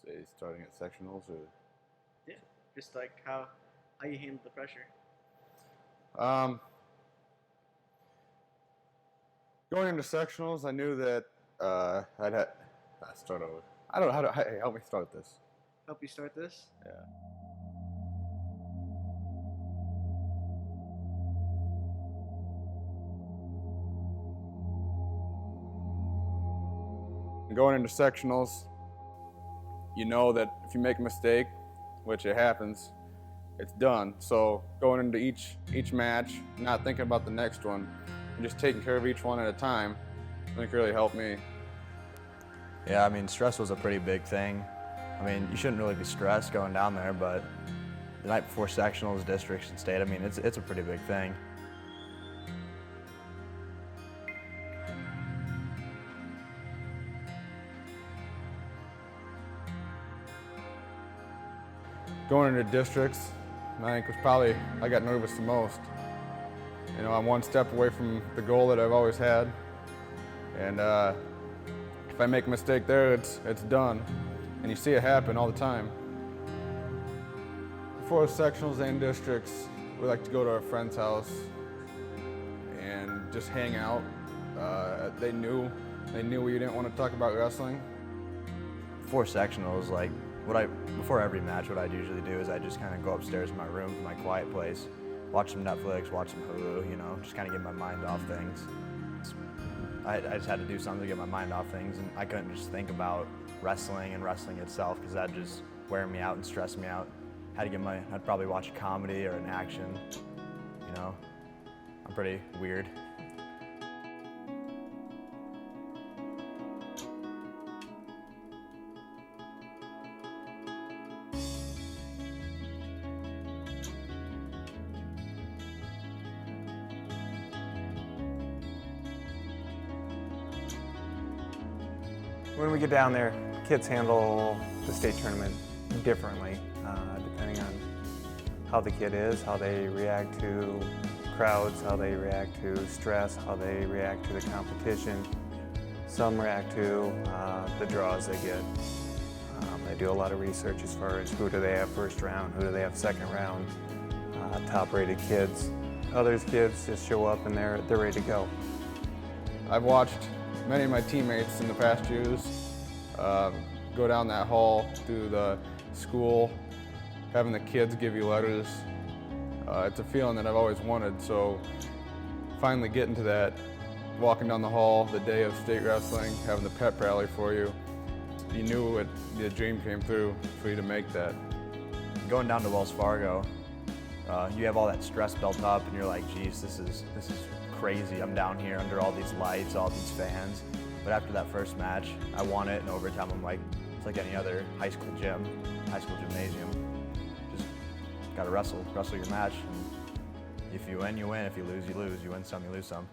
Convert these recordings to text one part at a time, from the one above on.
Say starting at sectionals or? Yeah, just like how you handle the pressure. Going into sectionals, I knew that I start over. I don't know hey, help me start this. Help you start this? Yeah. Going into sectionals, you know that if you make a mistake, which it happens, it's done. So going into each match, not thinking about the next one, and just taking care of each one at a time, I think really helped me. Yeah, I mean, stress was a pretty big thing. I mean, you shouldn't really be stressed going down there, but the night before sectionals, districts, and state, I mean, it's a pretty big thing. Going into districts, I think was probably, I got nervous the most. You know, I'm one step away from the goal that I've always had. And if I make a mistake there, it's done. And you see it happen all the time. Before sectionals and districts, we like to go to our friend's house and just hang out. They knew we didn't want to talk about wrestling. Before sectionals, like, before every match, what I'd usually do is I just kind of go upstairs in my room, my quiet place, watch some Netflix, watch some Hulu, you know, just kind of get my mind off things. I just had to do something to get my mind off things, and I couldn't just think about wrestling and wrestling itself because that'd just wear me out and stress me out. I'd probably watch a comedy or an action, you know. I'm pretty weird. When we get down there, kids handle the state tournament differently, depending on how the kid is, how they react to crowds, how they react to stress, how they react to the competition. Some react to the draws they get. They do a lot of research as far as who do they have first round, who do they have second round, top-rated kids. Others kids just show up and they're ready to go. I've watched many of my teammates in the past years go down that hall through the school, having the kids give you letters. It's a feeling that I've always wanted, so finally getting to that, walking down the hall the day of state wrestling, having the pep rally for you, you knew the dream came through for you to make that. Going down to Wells Fargo, you have all that stress built up and you're like, geez, this is crazy. I'm down here under all these lights, all these fans. But after that first match, I won it, and overtime I'm like, it's like any other high school gym, high school gymnasium. Just gotta wrestle your match. And if you win, you win. If you lose, you lose. You win some, you lose some.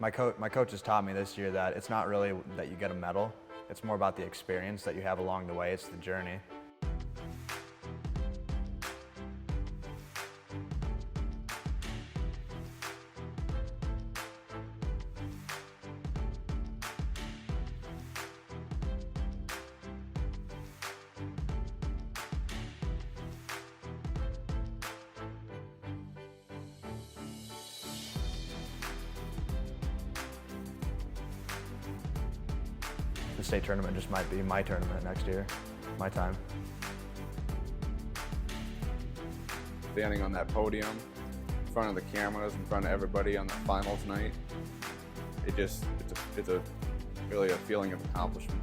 My coach has taught me this year that it's not really that you get a medal. It's more about the experience that you have along the way. It's the journey. The state tournament just might be my tournament next year, my time. Standing on that podium, in front of the cameras, in front of everybody on the finals night, it's really a feeling of accomplishment.